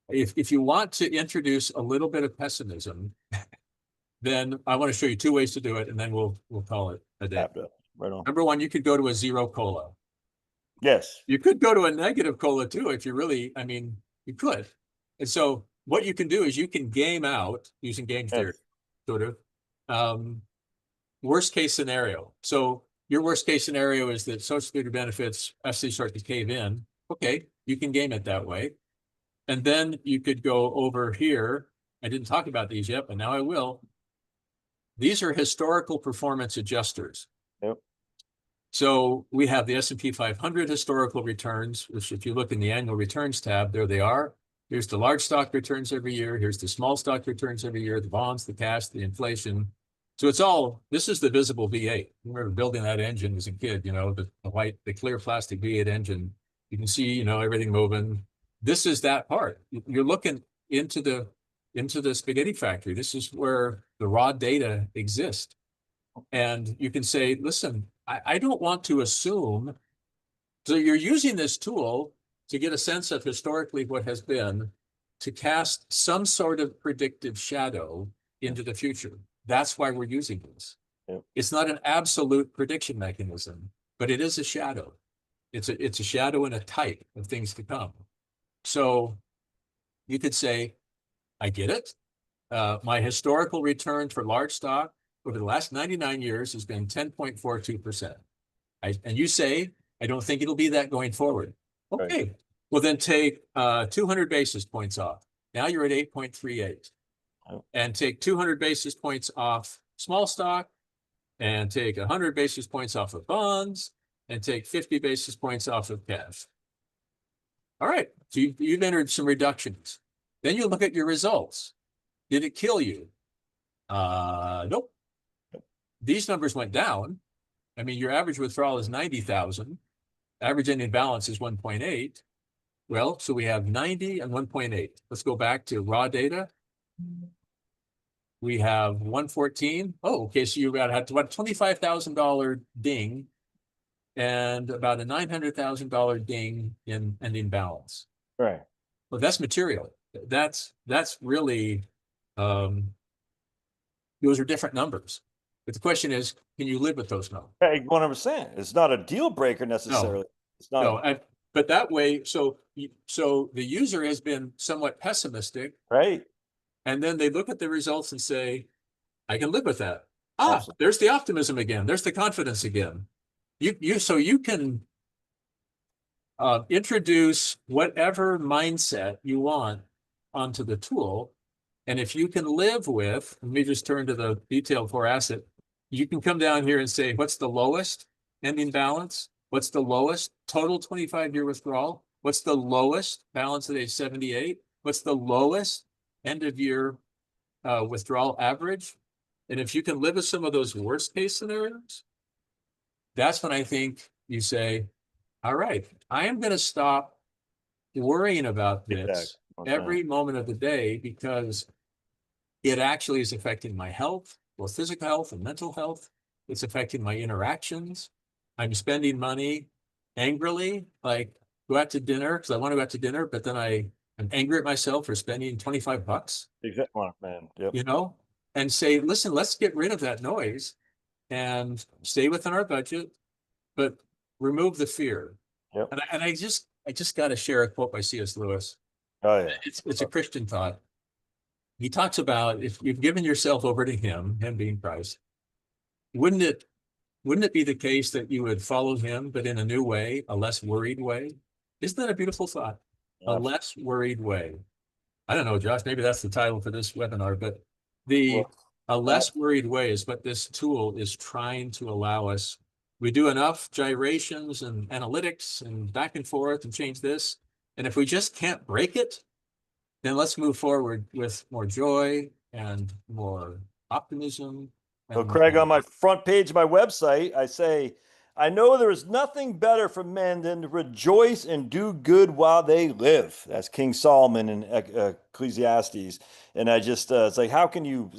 if you want to introduce a little bit of pessimism, then I want to show you two ways to do it, and then we'll call it a day. Right on. Number one, you could go to a zero COLA. Yes. You could go to a negative COLA too if you really, I mean, you could. And so what you can do is you can game out using game theory, Yes. sort of. Um, Worst case scenario. So your worst case scenario is that Social Security benefits actually start to cave in. Okay, you can game it that way. And then you could go over here. I didn't talk about these yet, but now I will. These are historical performance adjusters. Yep. So we have the S&P 500 historical returns, which if you look in the annual returns tab, there they are. Here's the large stock returns every year. Here's the small stock returns every year, the bonds, the cash, the inflation. So it's all, this is the visible V8. I remember building that engine as a kid, the clear plastic V8 engine. You can see, everything moving. This is that part. You're looking into the spaghetti factory. This is where the raw data exists. And you can say, listen, I don't want to assume. So you're using this tool to get a sense of historically what has been, to cast some sort of predictive shadow into the future. That's why we're using this. Yep. It's not an absolute prediction mechanism, but it is a shadow. It's a shadow and a type of things to come. So you could say, I get it. My historical return for large stock over the last 99 years has been 10.42%. And you say, I don't think it'll be that going forward. Right. Okay, well then take 200 basis points off. Now you're at 8.38. Yep. And take 200 basis points off small stock, and take 100 basis points off of bonds, and take 50 basis points off of cash. All right, so you've entered some reductions. Then you look at your results. Did it kill you? Nope. These numbers went down. I mean, your average withdrawal is 90,000. Average ending balance is 1.8. Well, so we have 90 and 1.8. Let's go back to raw data. We have 114. Oh, okay. So you had about $25,000 ding and about a $900,000 ding in ending balance. Right. Well, that's material. That's really, those are different numbers. But the question is, can you live with those numbers? Hey, 100%. It's not a deal breaker necessarily. It's not. No, but that way, so the user has been somewhat pessimistic, Right. and then they look at the results and say, I can live with that. Ah, Absolutely. there's the optimism again. There's the confidence again. So you can introduce whatever mindset you want onto the tool. And if you can live with, let me just turn to the detailed for asset, you can come down here and say, what's the lowest ending balance? What's the lowest total 25-year withdrawal? What's the lowest balance at age 78? What's the lowest end of year withdrawal average? And if you can live with some of those worst case scenarios, that's when I think you say, all right, I am going to stop worrying about this every moment of the day, because it actually is affecting my health, both physical health and mental health. It's affecting my interactions. I'm spending money angrily, like go out to dinner because I want to go out to dinner, but then I'm angry at myself for spending $25, Exactly, man. Yep. And say, listen, let's get rid of that noise and stay within our budget, but remove the fear. Yep. And I just got to share a quote by C.S. Lewis. Oh yeah. It's a Christian thought. He talks about, if you've given yourself over to him being Christ, wouldn't it be the case that you would follow him, but in a new way, a less worried way? Isn't that a beautiful thought? A less worried way. I don't know, Josh, maybe that's the title for this webinar, but a less worried way is what this tool is trying to allow us. We do enough gyrations and analytics and back and forth and change this. And if we just can't break it, then let's move forward with more joy and more optimism. So Craig, on my front page of my website, I say, I know there is nothing better for men than to rejoice and do good while they live. That's King Solomon in Ecclesiastes. And I just, it's like, how can you,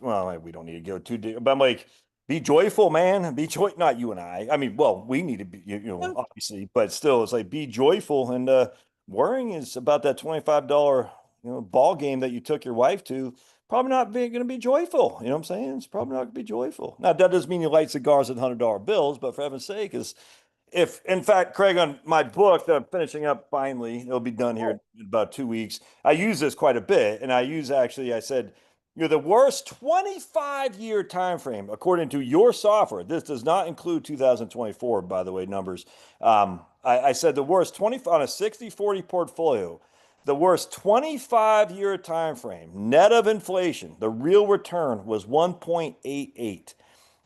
well, we don't need to go too deep, but I'm like, be joyful, man. Be joy, not you and I. I mean, well, we need to be, obviously, but still, it's like, be joyful. And worrying is about that $25, ball game that you took your wife to. probably not going to be joyful. You know what I'm saying? It's probably not going to be joyful. Now, that doesn't mean you light cigars with $100 bills, but for heaven's sake, is if, in fact, Craig, on my book that I'm finishing up finally, it'll be done here in about 2 weeks. I use this quite a bit, and I said, the worst 25-year time frame according to your software. This does not include 2024, by the way, numbers. I said the worst 20 on a 60-40 portfolio. The worst 25-year time frame, net of inflation, the real return was 1.88.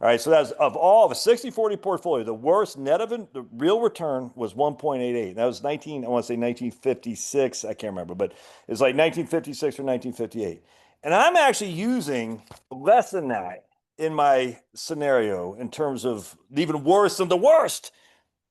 All right, so that's of all of a 60-40 portfolio, the worst net of the real return was 1.88. That was I want to say 1956. I can't remember, but it's like 1956 or 1958. And I'm actually using less than that in my scenario in terms of even worse than the worst.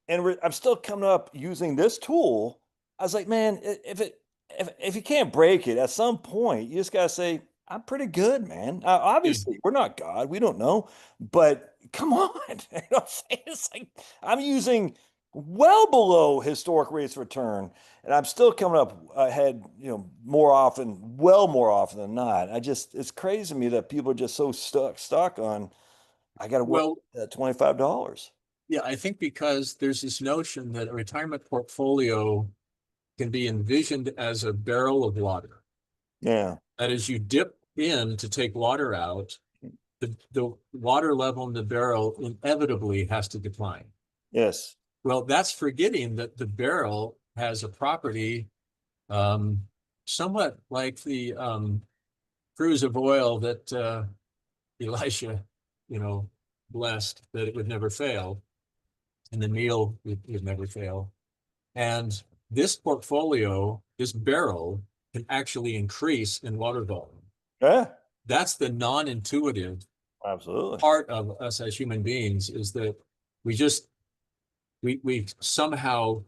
And I'm still coming up using this tool. I was like, man, if you can't break it, at some point, you just gotta say, I'm pretty good, man. Yeah. Obviously, we're not God, we don't know, but come on. You know what I'm saying? It's like I'm using well below historic rates of return, and I'm still coming up ahead, more often, well more often than not. It's crazy to me that people are just so stuck on I gotta work Well, at $25. yeah, I think because there's this notion that a retirement portfolio can be envisioned as a barrel of water. Yeah. That is, you dip in to take water out, the water level in the barrel inevitably has to decline. Yes. Well, that's forgetting that the barrel has a property um, somewhat like the cruise of oil that Elisha, blessed, that it would never fail, and the meal would never fail. And this portfolio, this barrel, can actually increase in water volume. Yeah. That's the non-intuitive Absolutely. part of us as human beings, is that we just we somehow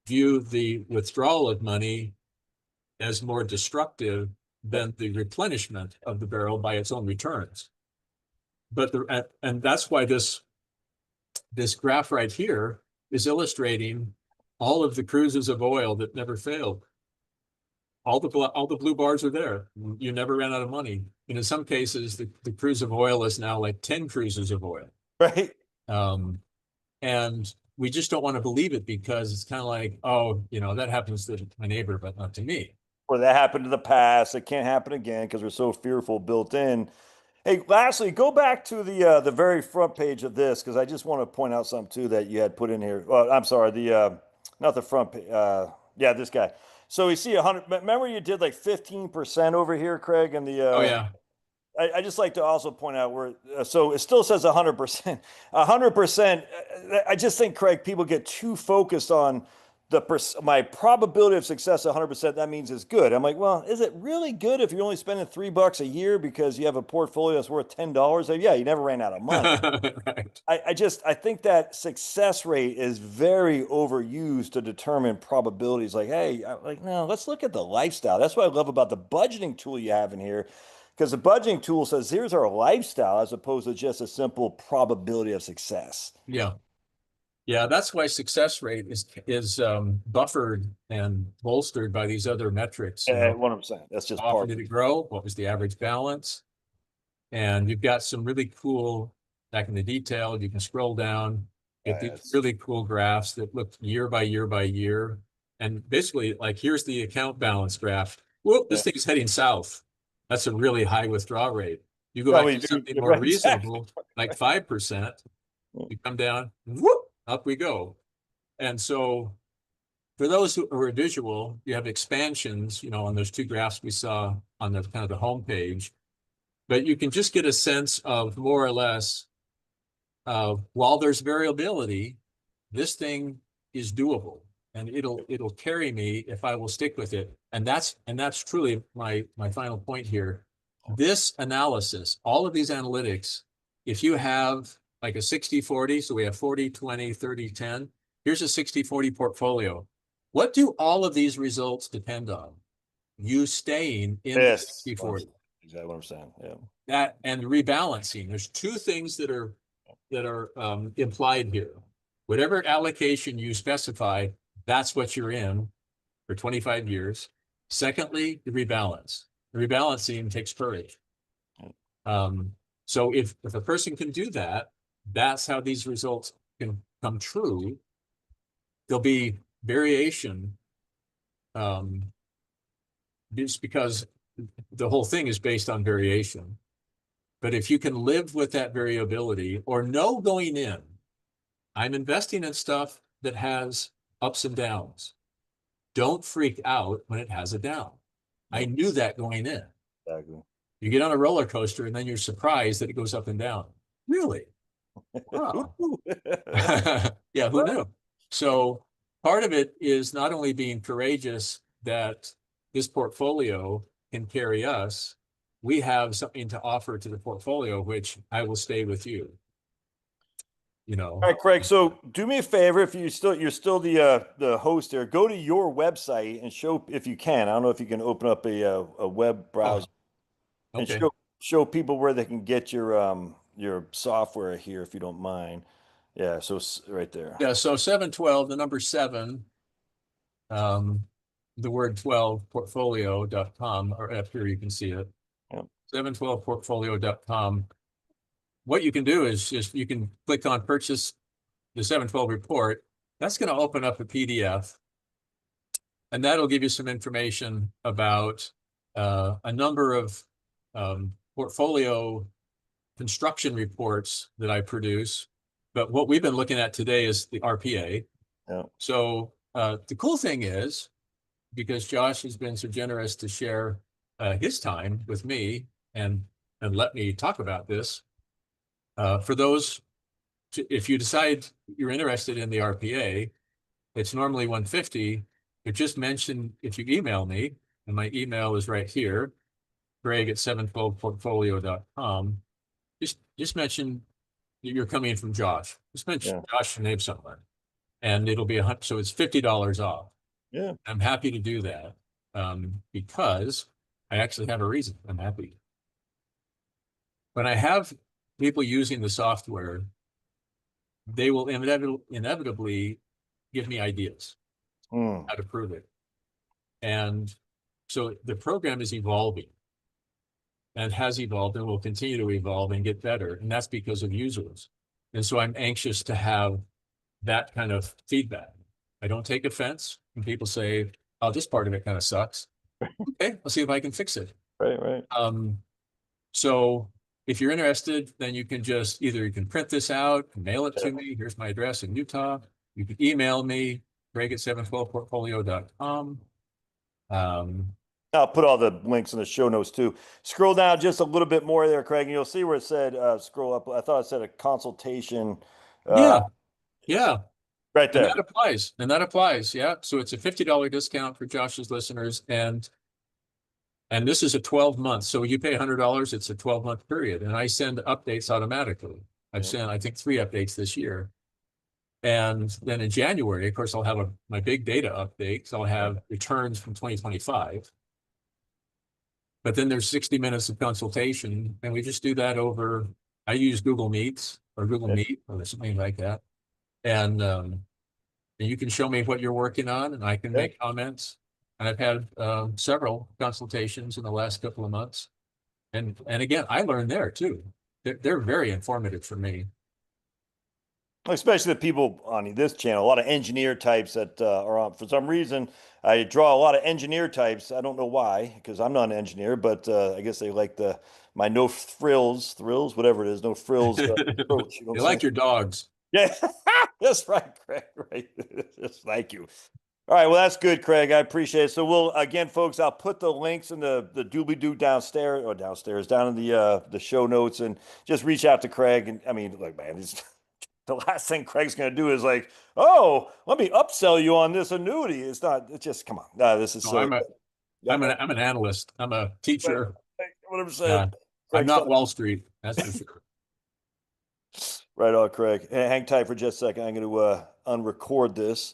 view the withdrawal of money as more destructive than the replenishment of the barrel by its own returns. But and that's why this graph right here is illustrating all of the cruises of oil that never failed. All the blue bars are there. You never ran out of money. And in some cases, the cruise of oil is now like 10 cruises of oil. Right. Um, and we just don't want to believe it because it's kind of like, oh, that happens to my neighbor, but not to me. Or that happened in the past. It can't happen again because we're so fearful built in. Hey, lastly, go back to the very front page of this because I just want to point out something too that you had put in here. Well, I'm sorry, the not the front page. Yeah, this guy. So we see 100. Remember, you did like 15% over here, Craig, and the Oh yeah. I just like to also point out where, so it still says 100%. 100%. I just think, Craig, people get too focused on my probability of success 100%. That means it's good. I'm like, well, is it really good if you're only spending $3 a year because you have a portfolio that's worth $10? Yeah, you never ran out of money. Right. I think that success rate is very overused to determine probabilities. Like, hey, no, let's look at the lifestyle. That's what I love about the budgeting tool you have in here, because the budgeting tool says here's our lifestyle as opposed to just a simple probability of success. Yeah. Yeah, that's why success rate is buffered and bolstered by these other metrics. 100%. That's just How often part of did it. it grow? What was the average balance? And you've got some really cool, back in the detail, you can scroll down, get these It's really cool graphs that look year by year by year. And basically, like, here's the account balance graph. Whoop, yeah. this thing's heading south. That's a really high withdrawal rate. You go No, back we to do. something more Right, exactly. reasonable, like 5%, you come down, whoop, up we go. And so for those who are visual, you have expansions, on those two graphs we saw on the kind of the home page, but you can just get a sense of more or less, while there's variability, this thing is doable, and it'll carry me if I will stick with it. And that's truly my final point here. This analysis, all of these analytics, if you have like a 60-40, so we have 40-20, 30-10, here's a 60-40 portfolio. What do all of these results depend on? You staying in the Yes. 60-40. Exactly what I'm saying. Yeah. That and rebalancing. There's two things that are implied here. Whatever allocation you specify, that's what you're in for 25 years. Secondly, the rebalance. The rebalancing takes courage. So if a person can do that, that's how these results can come true. There'll be variation, just because the whole thing is based on variation. But if you can live with that variability or know going in, I'm investing in stuff that has ups and downs. Don't freak out when it has a down. I Yep. knew that going in. Exactly. You get on a roller coaster and then you're surprised that it goes up and down. Really? Wow. Ooh. Yeah, who knew? So part of it is not only being courageous that this portfolio can carry us, we have something to offer to the portfolio, which I will stay with you. You All know, right, Craig. So do me a favor, if you're still the host there, go to your website and show if you can. I don't know if you can open up a web oh, browser and okay. show people where they can get your software here if you don't mind. Yeah, so right there. Yeah, so 712, the number seven, um, the word 12 portfolio.com, or up here you can see it. Yep. 712portfolio.com. What you can do is just you can click on purchase the 712 report. That's going to open up a PDF, and that'll give you some information about a number of portfolio construction reports that I produce. But what we've been looking at today is the RPA. Yep. So the cool thing is, because Josh has been so generous to share his time with me and let me talk about this, for those, if you decide you're interested in the RPA, it's normally 150. But just mention if you email me, and my email is right here, greg@712portfolio.com. Just mention that you're coming from Josh. Just mention Yeah. Josh's name somewhere, and it'll be so it's $50 off. Yeah. I'm happy to do that, because I actually have a reason. I'm happy. When I have people using the software, they will inevitably give me ideas Mm. how to prove it. And so the program is evolving and has evolved and will continue to evolve and get better. And that's because of users. And so I'm anxious to have that kind of feedback. I don't take offense when people say, oh, this part of it kind of sucks. Okay, I'll see if I can fix it. Right, right. So if you're interested, then you can just either you can print this out and mail it Yeah. to me. Here's my address in Utah. You can email me, greg@712portfolio.com. Um, I'll put all the links in the show notes too. Scroll down just a little bit more there, Craig, and you'll see where it said scroll up. I thought it said a consultation. Uh, yeah, yeah. right And that there. applies. And that applies. Yeah. So it's a $50 discount for Josh's listeners. And this is a 12 month. So you pay $100, it's a 12-month period. And I send updates automatically. I've Yeah. sent, I think, 3 updates this year. And then in January, of course, I'll have my big data update. So I'll have returns from 2025. But then there's 60 minutes of consultation. And we just do that over, I use Google Meets or Google Yeah. Meet or something like that. And you can show me what you're working on and I can Yeah. make comments. And I've had several consultations in the last couple of months. And again, I learned there too. They're very informative for me. Especially the people on this channel, a lot of engineer types that are on. For some reason, I draw a lot of engineer types. I don't know why, because I'm not an engineer, but I guess they like my no thrills, whatever it is, no frills approach. You know what I'm They saying? like your dogs. Yeah, that's right, Craig. Right. Yes, thank you. All right, well, that's good, Craig. I appreciate it. So we'll again, folks, I'll put the links in the doobly doo downstairs, down in the show notes, and just reach out to Craig. And I mean, like, man, it's the last thing Craig's gonna do is like, oh, let me upsell you on this annuity. It's not. It's just come on. This is No, silly. Yeah, I'm an analyst. I'm a right. teacher. What I'm saying, Yeah. I'm Craig's not not. Wall Street, that's for sure. Right on, Craig. Hang tight for just a second. I'm going to unrecord this.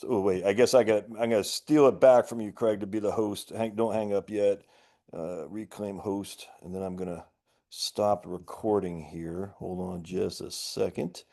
Oh wait, I guess I'm gonna steal it back from you, Craig, to be the host. Don't hang up yet. Reclaim host, and then I'm gonna stop recording here. Hold on just a second.